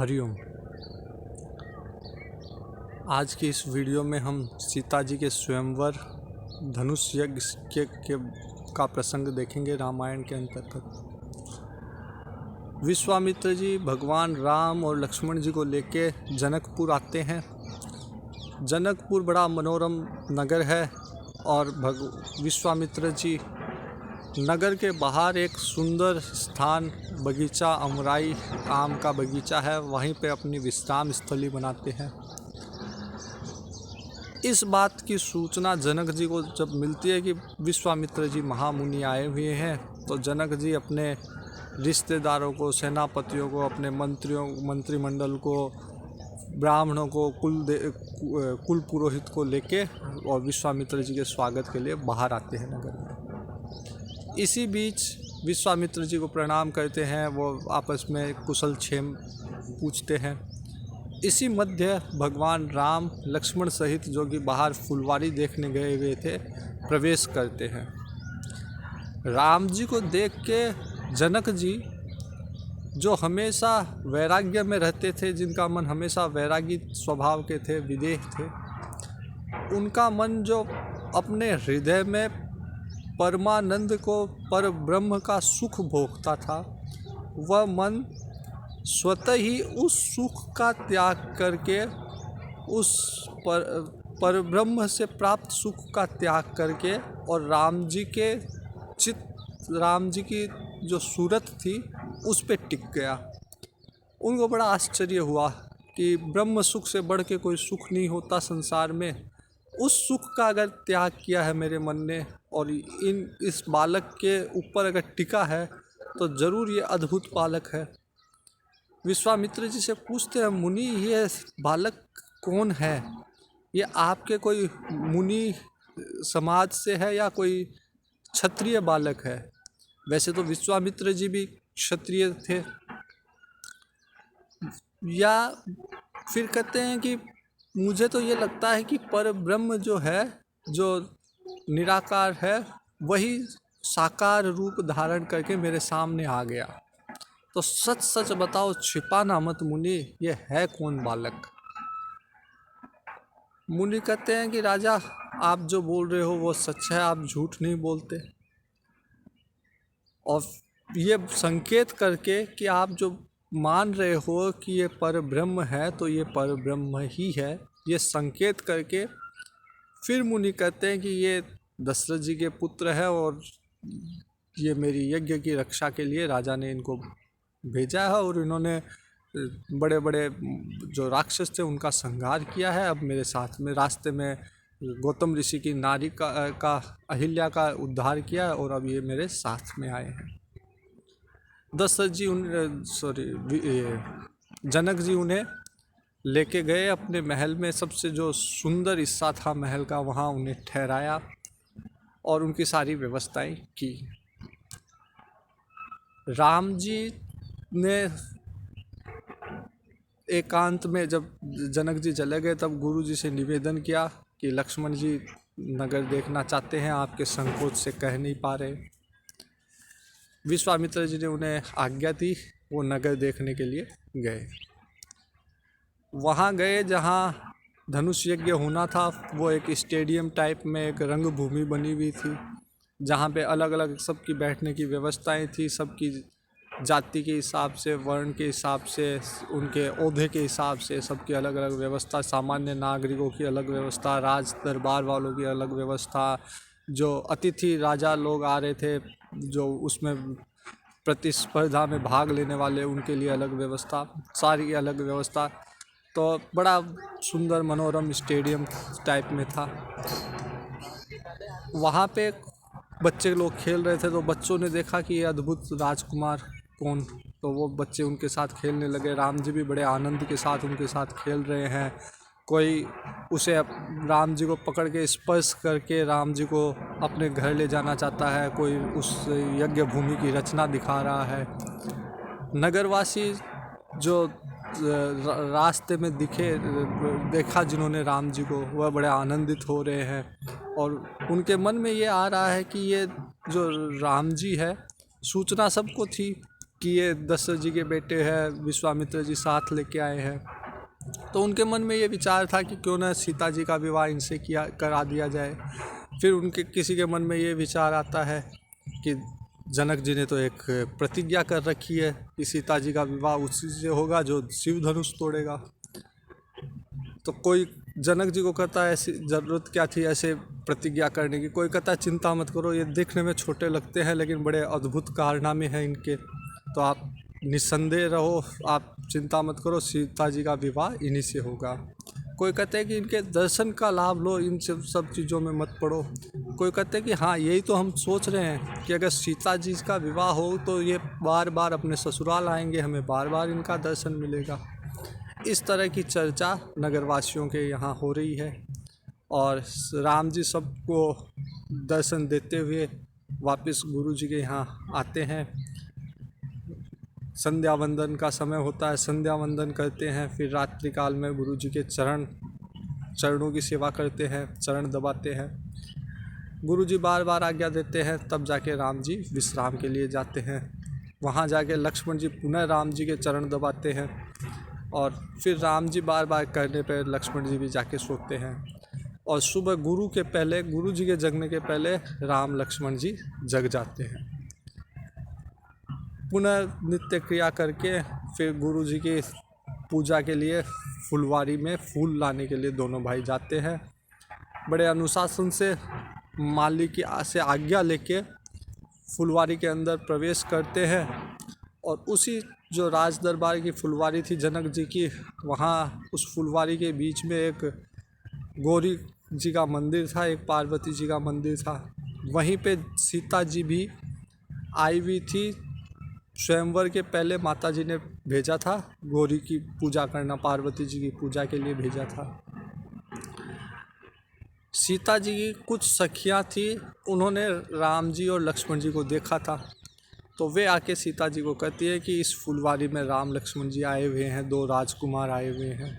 हरिओम। आज की इस वीडियो में हम सीता जी के स्वयंवर धनुष यज्ञ का प्रसंग देखेंगे। रामायण के अंतर्गत विश्वामित्र जी भगवान राम और लक्ष्मण जी को लेके जनकपुर आते हैं। जनकपुर बड़ा मनोरम नगर है और विश्वामित्र जी नगर के बाहर एक सुंदर स्थान बगीचा अमराई आम का बगीचा है, वहीं पे अपनी विश्राम स्थली बनाते हैं। इस बात की सूचना जनक जी को जब मिलती है कि विश्वामित्र जी महामुनि आए हुए हैं, तो जनक जी अपने रिश्तेदारों को, सेनापतियों को, अपने मंत्रिमंडल को, ब्राह्मणों को, कुल पुरोहित को लेके और विश्वामित्र जी के स्वागत के लिए बाहर आते हैं नगर में। इसी बीच विश्वामित्र जी को प्रणाम करते हैं, वो आपस में कुशल क्षेम पूछते हैं। इसी मध्य भगवान राम लक्ष्मण सहित जो कि बाहर फुलवारी देखने गए हुए थे, प्रवेश करते हैं। राम जी को देख के जनक जी, जो हमेशा वैराग्य में रहते थे, जिनका मन हमेशा वैरागी स्वभाव के थे, विदेह थे, उनका मन जो अपने हृदय में परमानंद को, पर ब्रह्म का सुख भोगता था, वह मन स्वतः ही उस सुख का त्याग करके, उस पर ब्रह्म से प्राप्त सुख का त्याग करके और राम जी की जो सूरत थी उस पे टिक गया। उनको बड़ा आश्चर्य हुआ कि ब्रह्म सुख से बढ़ के कोई सुख नहीं होता संसार में। उस सुख का अगर त्याग किया है मेरे मन ने और इस बालक के ऊपर अगर टिका है, तो ज़रूर ये अद्भुत बालक है। विश्वामित्र जी से पूछते हैं, मुनि ये बालक कौन है? ये आपके कोई मुनि समाज से है या कोई क्षत्रिय बालक है? वैसे तो विश्वामित्र जी भी क्षत्रिय थे। या फिर कहते हैं कि मुझे तो ये लगता है कि पर ब्रह्म जो है, जो निराकार है, वही साकार रूप धारण करके मेरे सामने आ गया। तो सच सच बताओ, छिपाना मत मुनि, ये है कौन बालक? मुनि कहते हैं कि राजा, आप जो बोल रहे हो वो सच है, आप झूठ नहीं बोलते। और ये संकेत करके कि आप जो मान रहे हो कि ये पर ब्रह्म है, तो ये पर ब्रह्म ही है, ये संकेत करके फिर मुनि कहते हैं कि ये दशरथ जी के पुत्र है और ये मेरी यज्ञ की रक्षा के लिए राजा ने इनको भेजा है और इन्होंने बड़े बड़े जो राक्षस थे उनका संहार किया है। अब मेरे साथ में रास्ते में गौतम ऋषि की नारी का अहिल्या का उद्धार किया है और अब ये मेरे साथ में आए हैं। दशरथ जी जनक जी उन्हें लेके गए अपने महल में। सबसे जो सुंदर हिस्सा था महल का, वहाँ उन्हें ठहराया और उनकी सारी व्यवस्थाएं की। राम जी ने एकांत में जब जनक जी चले गए, तब गुरु जी से निवेदन किया कि लक्ष्मण जी नगर देखना चाहते हैं, आपके संकोच से कह नहीं पा रहे। विश्वामित्र जी ने उन्हें आज्ञा दी, वो नगर देखने के लिए गए। वहाँ गए जहाँ धनुष यज्ञ होना था। वो एक स्टेडियम टाइप में एक रंगभूमि बनी हुई थी, जहाँ पे अलग अलग सबकी बैठने की व्यवस्थाएं थी। सबकी जाति के हिसाब से, वर्ण के हिसाब से, उनके ओहदे के हिसाब से सबकी अलग अलग व्यवस्था। सामान्य नागरिकों की अलग व्यवस्था, राज दरबार वालों की अलग व्यवस्था, जो अतिथि राजा लोग आ रहे थे, जो उसमें प्रतिस्पर्धा में भाग लेने वाले, उनके लिए अलग व्यवस्था, सारी अलग व्यवस्था। तो बड़ा सुंदर मनोरम स्टेडियम टाइप में था। वहाँ पे बच्चे लोग खेल रहे थे, तो बच्चों ने देखा कि ये अद्भुत राजकुमार कौन, तो वो बच्चे उनके साथ खेलने लगे। राम जी भी बड़े आनंद के साथ उनके साथ खेल रहे हैं। कोई उसे राम जी को पकड़ के स्पर्श करके राम जी को अपने घर ले जाना चाहता है, कोई उस यज्ञ भूमि की रचना दिखा रहा है। नगरवासी जो रास्ते में देखा जिन्होंने राम जी को, वह बड़े आनंदित हो रहे हैं और उनके मन में ये आ रहा है कि ये जो राम जी है, सूचना सबको थी कि ये दशरथ जी के बेटे हैं, विश्वामित्र जी साथ लेके आए हैं। तो उनके मन में ये विचार था कि क्यों ना सीता जी का विवाह इनसे करा दिया जाए। फिर उनके किसी के मन में ये विचार आता है कि जनक जी ने तो एक प्रतिज्ञा कर रखी है कि सीता जी का विवाह उसी से होगा जो शिव धनुष तोड़ेगा। तो कोई जनक जी को कहता है ऐसी ज़रूरत क्या थी ऐसे प्रतिज्ञा करने की। कोई कहता है चिंता मत करो, ये देखने में छोटे लगते हैं लेकिन बड़े अद्भुत कारनामे हैं इनके, तो आप निस्संदेह रहो, आप चिंता मत करो, सीता जी का विवाह इन्हीं से होगा। कोई कहते हैं कि इनके दर्शन का लाभ लो, इन सब चीज़ों में मत पड़ो। कोई कहते हैं कि हाँ यही तो हम सोच रहे हैं कि अगर सीता जी का विवाह हो तो ये बार बार अपने ससुराल आएंगे, हमें बार बार इनका दर्शन मिलेगा। इस तरह की चर्चा नगरवासियों के यहाँ हो रही है और राम जी सबको दर्शन देते हुए वापस गुरु जी के यहाँ आते हैं। संध्या वंदन का समय होता है, संध्या वंदन करते हैं, फिर रात्रि काल में गुरु जी के चरणों की सेवा करते हैं, चरण दबाते हैं। गुरु जी बार बार आज्ञा देते हैं, तब जाके राम जी विश्राम के लिए जाते हैं। वहाँ जाके लक्ष्मण जी पुनः राम जी के चरण दबाते हैं और फिर राम जी बार बार करने पर लक्ष्मण जी भी जाके सोते हैं। और सुबह गुरु जी के जगने के पहले राम लक्ष्मण जी जग जाते हैं। पुनः नित्य क्रिया करके फिर गुरु जी की पूजा के लिए फुलवारी में फूल लाने के लिए दोनों भाई जाते हैं। बड़े अनुशासन से माली की से आज्ञा लेके फुलवारी के अंदर प्रवेश करते हैं और उसी जो राज दरबार की फुलवारी थी जनक जी की, वहाँ उस फुलवारी के बीच में एक गौरी जी का मंदिर था, एक पार्वती जी का मंदिर था। वहीं पे सीता जी भी आई हुई थी। स्वयंवर के पहले माता जी ने भेजा था गौरी की पूजा करना, पार्वती जी की पूजा के लिए भेजा था। सीता जी की कुछ सखियाँ थी, उन्होंने राम जी और लक्ष्मण जी को देखा था, तो वे आके सीता जी को कहती है कि इस फुलवारी में राम लक्ष्मण जी आए हुए हैं, दो राजकुमार आए हुए हैं।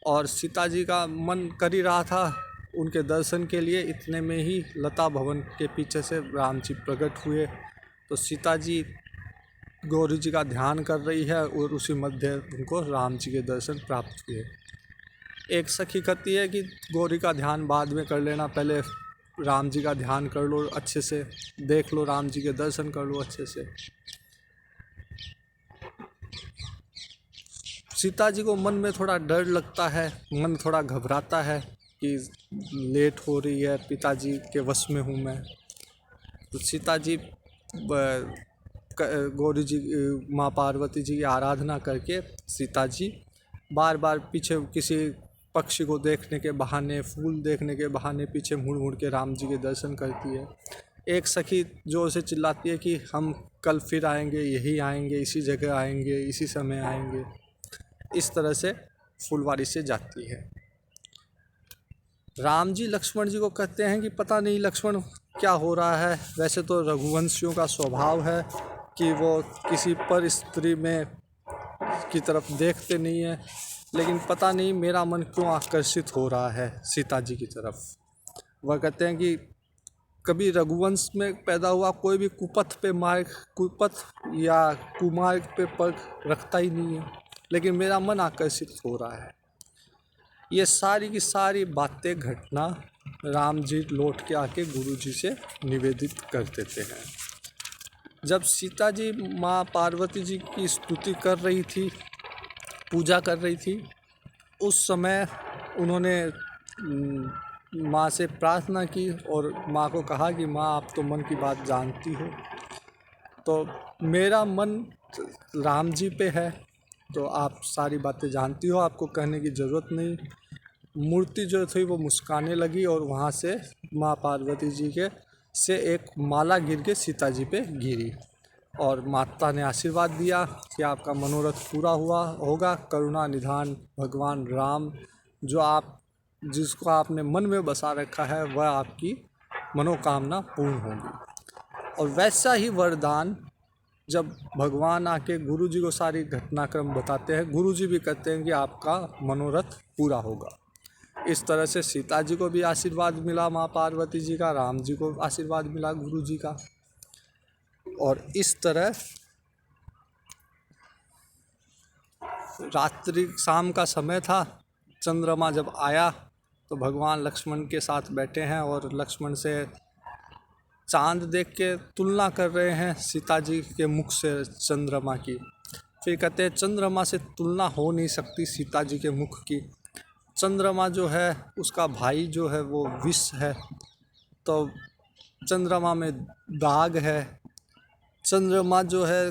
और सीता जी का मन कर ही रहा था उनके दर्शन के लिए, इतने में ही लता भवन के पीछे से राम जी प्रकट हुए। तो सीता जी गौरी जी का ध्यान कर रही है और उसी मध्य उनको राम जी के दर्शन प्राप्त हुए। एक सखी कहती है कि गौरी का ध्यान बाद में कर लेना, पहले राम जी का ध्यान कर लो, अच्छे से देख लो, राम जी के दर्शन कर लो अच्छे से। सीता जी को मन में थोड़ा डर लगता है, मन थोड़ा घबराता है कि लेट हो रही है, पिताजी के वश में हूँ मैं। तो सीता जी गौरी जी माँ पार्वती जी की आराधना करके सीता जी बार बार पीछे किसी पक्षी को देखने के बहाने, फूल देखने के बहाने पीछे मुड़ मुड़ के राम जी के दर्शन करती है। एक सखी जोर से चिल्लाती है कि हम कल फिर आएंगे, यही आएंगे, इसी जगह आएंगे, इसी समय आएंगे। इस तरह से फुलवारी से जाती है। राम जी लक्ष्मण जी को कहते हैं कि पता नहीं लक्ष्मण क्या हो रहा है। वैसे तो रघुवंशियों का स्वभाव है कि वो किसी पर स्त्री में की तरफ देखते नहीं है, लेकिन पता नहीं मेरा मन क्यों आकर्षित हो रहा है सीता जी की तरफ। वह कहते हैं कि कभी रघुवंश में पैदा हुआ कोई भी कुपथ या कुमार्ग पे पग रखता ही नहीं है, लेकिन मेरा मन आकर्षित हो रहा है। ये सारी की सारी बातें घटना राम जी लौट के आके गुरु जी से निवेदित कर देते हैं। जब सीता जी माँ पार्वती जी की स्तुति कर रही थी, पूजा कर रही थी, उस समय उन्होंने माँ से प्रार्थना की और माँ को कहा कि माँ आप तो मन की बात जानती हो, तो मेरा मन राम जी पे है, तो आप सारी बातें जानती हो, आपको कहने की ज़रूरत नहीं। मूर्ति जो थी वो मुस्काने लगी और वहाँ से माँ पार्वती जी के से एक माला गिर के सीता जी पे गिरी और माता ने आशीर्वाद दिया कि आपका मनोरथ पूरा हुआ होगा। करुणा निधान भगवान राम जिसको आपने मन में बसा रखा है वह आपकी मनोकामना पूर्ण होगी। और वैसा ही वरदान जब भगवान आके गुरु जी को सारी घटनाक्रम बताते हैं, गुरु जी भी कहते हैं कि आपका मनोरथ पूरा होगा। इस तरह से सीता जी को भी आशीर्वाद मिला माँ पार्वती जी का, राम जी को आशीर्वाद मिला गुरु जी का। और इस तरह रात्रि शाम का समय था, चंद्रमा जब आया तो भगवान लक्ष्मण के साथ बैठे हैं और लक्ष्मण से चांद देख के तुलना कर रहे हैं सीता जी के मुख से चंद्रमा की। फिर कहते हैं चंद्रमा से तुलना हो नहीं सकती सीता जी के मुख की। चंद्रमा जो है उसका भाई जो है वो विष है, तो चंद्रमा में दाग है। चंद्रमा जो है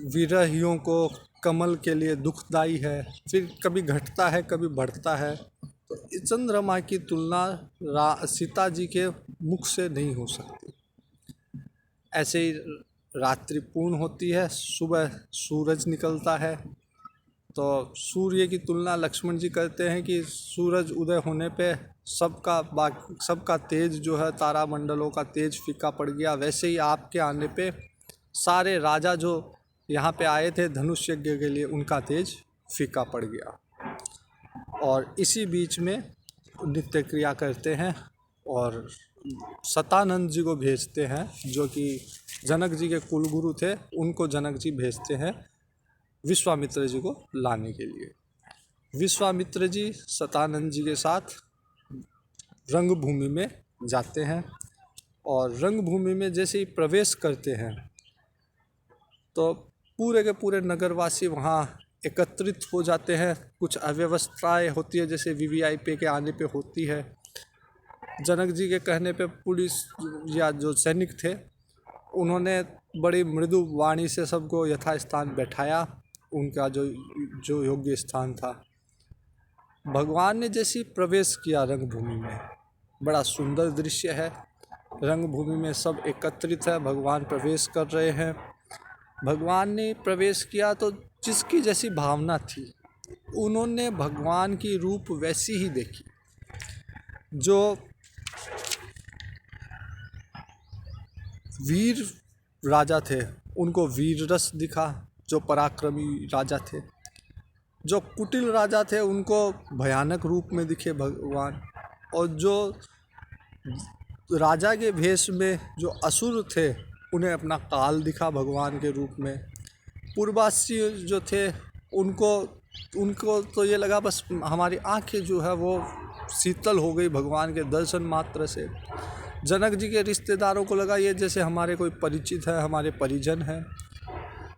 विरहियों को कमल के लिए दुखदाई है, फिर कभी घटता है कभी बढ़ता है। तो चंद्रमा की तुलना सीता जी के मुख से नहीं हो सकती। ऐसे ही रात्रि पूर्ण होती है, सुबह सूरज निकलता है, तो सूर्य की तुलना लक्ष्मण जी करते हैं कि सूरज उदय होने पे सबका तेज जो है, तारामंडलों का तेज फीका पड़ गया। वैसे ही आपके आने पे सारे राजा जो यहाँ पे आए थे धनुष यज्ञ के लिए, उनका तेज फीका पड़ गया। और इसी बीच में नित्य क्रिया करते हैं और शतानंद जी को भेजते हैं, जो कि जनक जी के कुलगुरु थे, उनको जनक जी भेजते हैं विश्वामित्र जी को लाने के लिए। विश्वामित्र जी शतानंद जी के साथ रंगभूमि में जाते हैं और रंगभूमि में जैसे ही प्रवेश करते हैं तो पूरे के पूरे नगरवासी वहाँ एकत्रित हो जाते हैं। कुछ अव्यवस्थाएं होती है जैसे वीवीआईपी के आने पे होती है। जनक जी के कहने पे पुलिस या जो सैनिक थे उन्होंने बड़ी मृदु वाणी से सबको यथास्थान बैठाया, उनका जो योग्य स्थान था। भगवान ने जैसे ही प्रवेश किया रंगभूमि में, बड़ा सुंदर दृश्य है। रंगभूमि में सब एकत्रित है, भगवान प्रवेश कर रहे हैं। भगवान ने प्रवेश किया तो जिसकी जैसी भावना थी उन्होंने भगवान की रूप वैसी ही देखी। जो वीर राजा थे उनको वीर रस दिखा, जो पराक्रमी राजा थे। जो कुटिल राजा थे उनको भयानक रूप में दिखे भगवान, और जो राजा के भेष में जो असुर थे उन्हें अपना काल दिखा भगवान के रूप में। पूर्ववासी जो थे उनको तो ये लगा बस हमारी आंखें जो है वो शीतल हो गई भगवान के दर्शन मात्र से। जनक जी के रिश्तेदारों को लगा ये जैसे हमारे कोई परिचित है, हमारे परिजन है।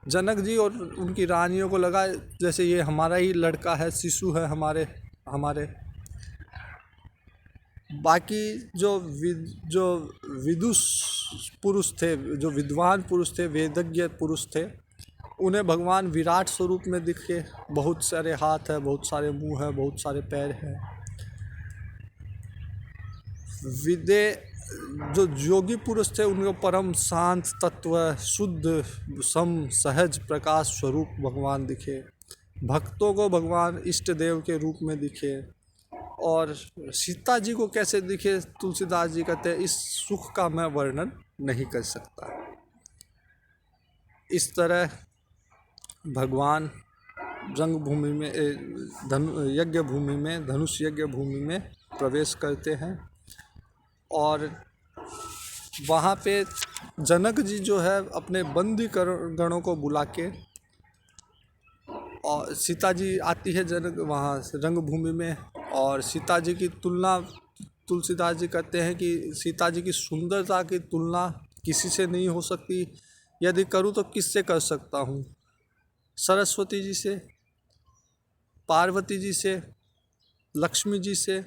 जनक जी और उनकी रानियों को लगा जैसे ये हमारा ही लड़का है, शिशु है हमारे। बाकी जो विदुष पुरुष थे, जो विद्वान पुरुष थे, वेदज्ञ पुरुष थे, उन्हें भगवान विराट स्वरूप में दिखे। बहुत सारे हाथ है, बहुत सारे मुंह है, बहुत सारे पैर हैं। जो योगी पुरुष थे उनको परम शांत तत्व, शुद्ध सम सहज प्रकाश स्वरूप भगवान दिखे। भक्तों को भगवान इष्ट देव के रूप में दिखे। और सीता जी को कैसे दिखे, तुलसीदास जी कहते हैं इस सुख का मैं वर्णन नहीं कर सकता। इस तरह भगवान रंगभूमि में यज्ञ भूमि में, धनुष यज्ञ भूमि में प्रवेश करते हैं। और वहाँ पे जनक जी जो है अपने बंदी गणों को बुला के, और सीता जी आती है जनक वहाँ रंगभूमि में, और सीता जी की तुलना तुलसीदास जी कहते हैं कि सीता जी की सुंदरता की तुलना किसी से नहीं हो सकती। यदि करूँ तो किससे कर सकता हूँ? सरस्वती जी से, पार्वती जी से, लक्ष्मी जी से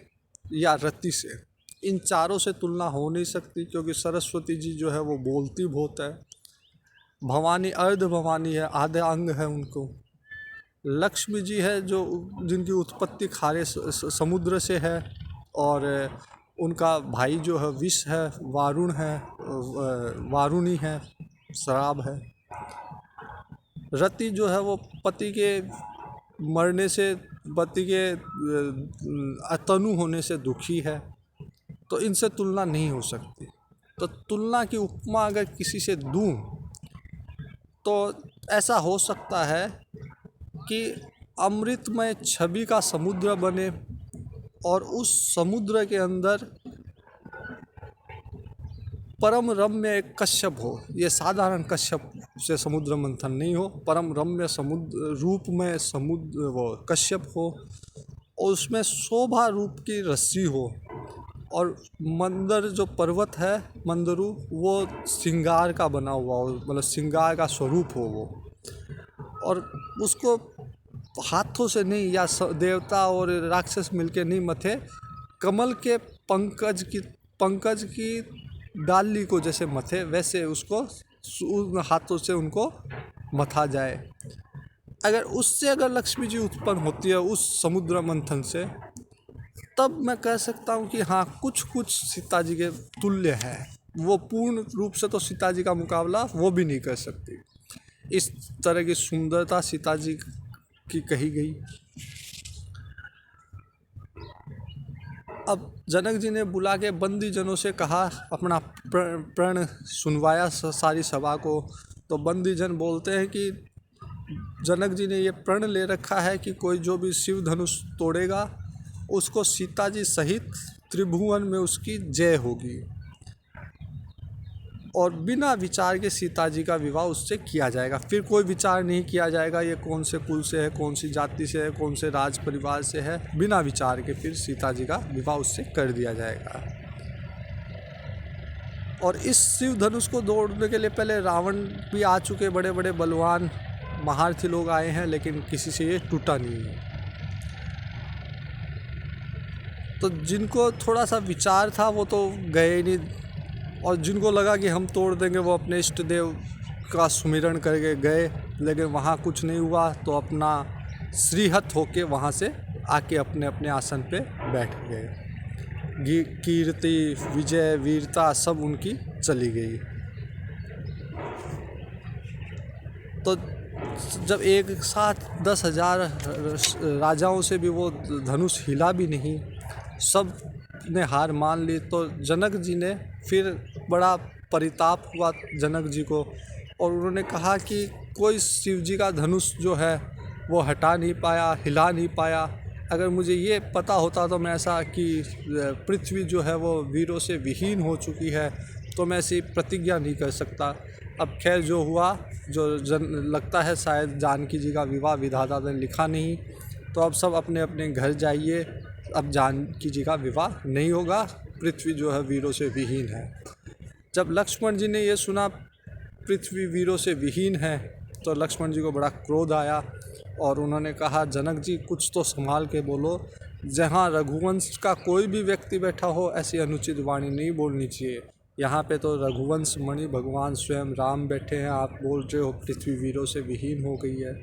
या रति से। इन चारों से तुलना हो नहीं सकती, क्योंकि सरस्वती जी जो है वो बोलती बहुत है। भवानी अर्ध भवानी है, आधे अंग है उनको। लक्ष्मी जी है जो जिनकी उत्पत्ति खारे समुद्र से है, और उनका भाई जो है विष है, वारुण है, वारुणी है, शराब है। रति जो है वो पति के मरने से, पति के अतनु होने से दुखी है। तो इनसे तुलना नहीं हो सकती। तो तुलना की उपमा अगर किसी से दूं तो ऐसा हो सकता है कि अमृतमय छवि का समुद्र बने, और उस समुद्र के अंदर परम रम्य एक कश्यप हो। ये साधारण कश्यप से समुद्र मंथन नहीं हो, परम रम्य समुद्र रूप में समुद्र वो कश्यप हो, और उसमें शोभा रूप की रस्सी हो, और मंदर जो पर्वत है मंदरु वो श्रृंगार का बना हुआ हो, मतलब श्रृंगार का स्वरूप हो वो, और उसको हाथों से नहीं या देवता और राक्षस मिलके नहीं मथे, कमल के पंकज की डाली को जैसे मथे वैसे उसको उन हाथों से उनको मथा जाए। अगर लक्ष्मी जी उत्पन्न होती है उस समुद्र मंथन से, तब मैं कह सकता हूँ कि हाँ कुछ सीता जी के तुल्य है। वो पूर्ण रूप से तो सीता जी का मुकाबला वो भी नहीं कर सकती। इस तरह की सुंदरता सीता जी की कही गई। अब जनक जी ने बुला के बंदी जनों से कहा, अपना प्रण सुनवाया सारी सभा को। तो बंदी जन बोलते हैं कि जनक जी ने ये प्रण ले रखा है कि कोई जो भी शिव धनुष तोड़ेगा उसको सीता जी सहित त्रिभुवन में उसकी जय होगी, और बिना विचार के सीता जी का विवाह उससे किया जाएगा। फिर कोई विचार नहीं किया जाएगा ये कौन से कुल से है, कौन सी जाति से है, कौन से राज परिवार से है, बिना विचार के फिर सीता जी का विवाह उससे कर दिया जाएगा। और इस शिव धनुष को तोड़ने के लिए पहले रावण भी आ चुके, बड़े बड़े बलवान महारथी लोग आए हैं, लेकिन किसी से ये टूटा नहीं है। तो जिनको थोड़ा सा विचार था वो तो गए नहीं, और जिनको लगा कि हम तोड़ देंगे वो अपने इष्ट देव का सुमिरन करके गए, लेकिन वहाँ कुछ नहीं हुआ। तो अपना श्रीहत होके वहाँ से आके अपने अपने आसन पे बैठ गए। कीर्ति विजय वीरता सब उनकी चली गई। तो जब एक साथ 10,000 राजाओं से भी वो धनुष हिला भी नहीं, सब ने हार मान ली, तो जनक जी ने फिर बड़ा परिताप हुआ जनक जी को, और उन्होंने कहा कि कोई शिव जी का धनुष जो है वो हटा नहीं पाया, हिला नहीं पाया। अगर मुझे ये पता होता तो मैं ऐसा कि पृथ्वी जो है वो वीरों से विहीन हो चुकी है तो मैं ऐसी प्रतिज्ञा नहीं कर सकता। अब खैर जो हुआ, लगता है शायद जानकी जी का विवाह विधाता ने लिखा नहीं, तो अब सब अपने अपने घर जाइए। अब जानकी जी का विवाह नहीं होगा, पृथ्वी जो है वीरों से विहीन है। जब लक्ष्मण जी ने ये सुना पृथ्वी वीरों से विहीन है, तो लक्ष्मण जी को बड़ा क्रोध आया, और उन्होंने कहा, जनक जी कुछ तो संभाल के बोलो, जहाँ रघुवंश का कोई भी व्यक्ति बैठा हो ऐसी अनुचित वाणी नहीं बोलनी चाहिए। यहाँ पे तो रघुवंश मणि भगवान स्वयं राम बैठे हैं, आप बोल रहे हो पृथ्वी वीरों से विहीन हो गई है।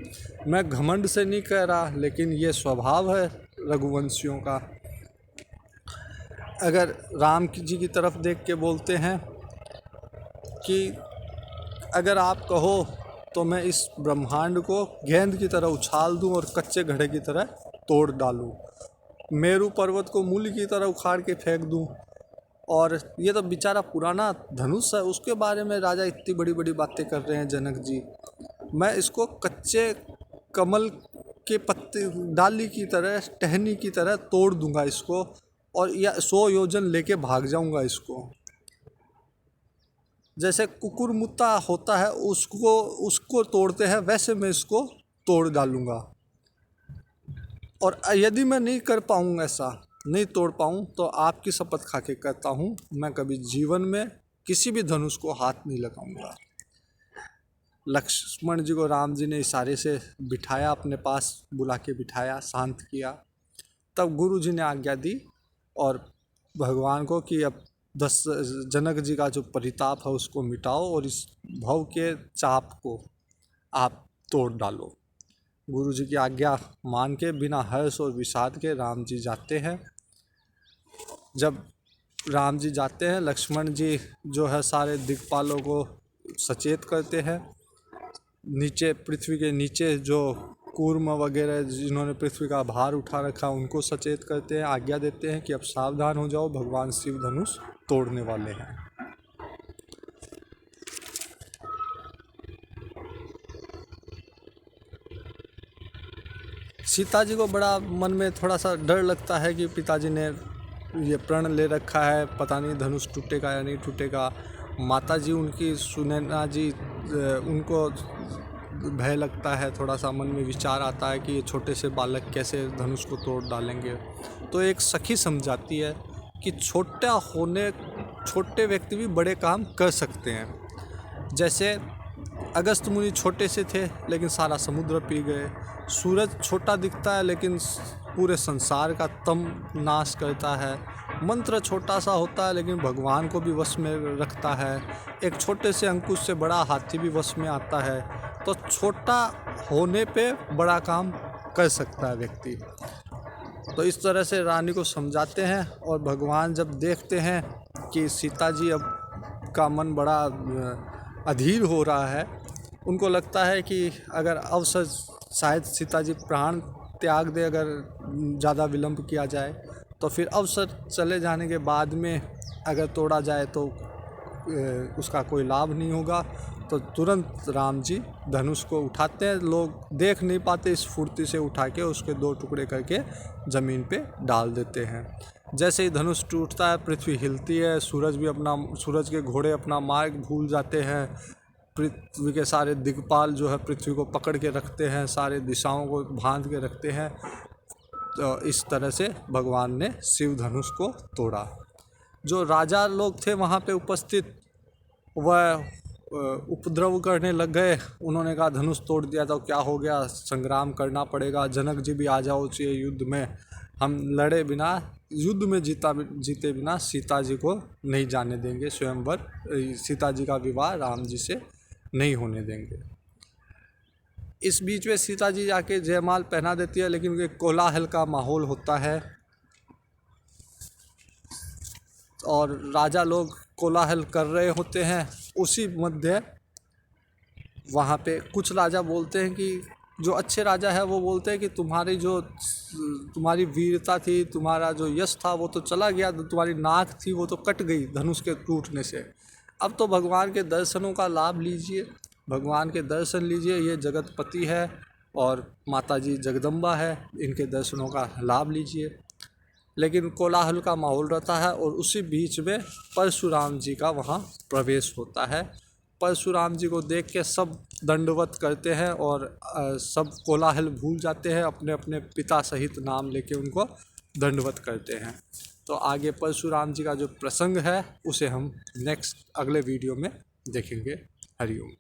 मैं घमंड से नहीं कह रहा, लेकिन ये स्वभाव है रघुवंशियों का। अगर राम जी की तरफ देख के बोलते हैं कि अगर आप कहो तो मैं इस ब्रह्मांड को गेंद की तरह उछाल दूं और कच्चे घड़े की तरह तोड़ डालूं, मेरू पर्वत को मूल की तरह उखाड़ के फेंक दूं। और ये तो बेचारा पुराना धनुष है, उसके बारे में राजा इतनी बड़ी बड़ी बातें कर रहे हैं जनक जी। मैं इसको कच्चे कमल के पत्ते डाली की तरह, टहनी की तरह तोड़ दूंगा इसको, और या 100 योजन लेके भाग जाऊंगा इसको। जैसे कुकुरमुत्ता होता है उसको तोड़ते हैं, वैसे मैं इसको तोड़ डालूंगा। और यदि मैं नहीं कर पाऊँ, ऐसा नहीं तोड़ पाऊँ, तो आपकी शपथ खा के कहता हूँ मैं कभी जीवन में किसी भी धनुष को हाथ नहीं लगाऊंगा। लक्ष्मण जी को राम जी ने इशारे से बिठाया, अपने पास बुला के बिठाया, शांत किया। तब गुरु जी ने आज्ञा दी और भगवान को कि अब जनक जी का जो परिताप है उसको मिटाओ और इस भव के चाप को आप तोड़ डालो। गुरु जी की आज्ञा मान के बिना हर्ष और विषाद के राम जी जाते हैं। जब राम जी जाते हैं, लक्ष्मण जी जो है सारे दिक्पालों को सचेत करते हैं। नीचे पृथ्वी के नीचे जो कूर्म वगैरह जिन्होंने पृथ्वी का भार उठा रखा उनको सचेत करते हैं, आज्ञा देते हैं कि अब सावधान हो जाओ, भगवान शिव धनुष तोड़ने वाले हैं। सीता जी को बड़ा मन में थोड़ा सा डर लगता है कि पिताजी ने ये प्रण ले रखा है, पता नहीं धनुष टूटेगा या नहीं टूटेगा। माता जी उनकी सुनैना जी उनको भय लगता है, थोड़ा सा मन में विचार आता है कि ये छोटे से बालक कैसे धनुष को तोड़ डालेंगे। तो एक सखी समझाती है कि छोटे व्यक्ति भी बड़े काम कर सकते हैं। जैसे अगस्त मुनि छोटे से थे लेकिन सारा समुद्र पी गए। सूरज छोटा दिखता है लेकिन पूरे संसार का तम नाश करता है। मंत्र छोटा सा होता है लेकिन भगवान को भी वश में रखता है। एक छोटे से अंकुश से बड़ा हाथी भी वश में आता है। तो छोटा होने पे बड़ा काम कर सकता है व्यक्ति। तो इस तरह से रानी को समझाते हैं और भगवान जब देखते हैं कि सीता जी अब का मन बड़ा अधीर हो रहा है, उनको लगता है कि अगर अवसर शायद सीता जी प्राण त्याग दे, अगर ज़्यादा विलंब किया जाए तो फिर अवसर चले जाने के बाद में अगर तोड़ा जाए तो उसका कोई लाभ नहीं होगा। तो तुरंत राम जी धनुष को उठाते हैं। लोग देख नहीं पाते, इस फुर्ती से उठा के उसके 2 टुकड़े करके ज़मीन पे डाल देते हैं। जैसे ही धनुष टूटता है पृथ्वी हिलती है। सूरज के घोड़े अपना मार्ग भूल जाते हैं। पृथ्वी के सारे दिक्पाल जो है पृथ्वी को पकड़ के रखते हैं, सारे दिशाओं को बांध के रखते हैं। तो इस तरह से भगवान ने शिव धनुष को तोड़ा। जो राजा लोग थे वहाँ पे उपस्थित, वह उपद्रव करने लग गए। उन्होंने कहा धनुष तोड़ दिया तो क्या हो गया, संग्राम करना पड़ेगा, जनक जी भी आ जाओ चाहिए युद्ध में, हम लड़े बिना, युद्ध में जीते बिना सीता जी को नहीं जाने देंगे, स्वयंवर सीता जी का विवाह राम जी से नहीं होने देंगे। इस बीच में सीता जी जाके जयमाल पहना देती है, लेकिन एक कोलाहल का माहौल होता है और राजा लोग कोलाहल कर रहे होते हैं। उसी मध्य वहाँ पे कुछ राजा बोलते हैं कि जो अच्छे राजा है वो बोलते हैं कि तुम्हारी वीरता थी, तुम्हारा जो यश था वो तो चला गया, तुम्हारी नाक थी वो तो कट गई धनुष के टूटने से। अब तो भगवान के दर्शनों का लाभ लीजिए, भगवान के दर्शन लीजिए। ये जगतपति है और माता जी जगदम्बा है, इनके दर्शनों का लाभ लीजिए। लेकिन कोलाहल का माहौल रहता है और उसी बीच में परशुराम जी का वहाँ प्रवेश होता है। परशुराम जी को देख के सब दंडवत करते हैं और सब कोलाहल भूल जाते हैं, अपने अपने पिता सहित नाम लेके उनको दंडवत करते हैं। तो आगे परशुराम जी का जो प्रसंग है उसे हम अगले वीडियो में देखेंगे। हरिओम।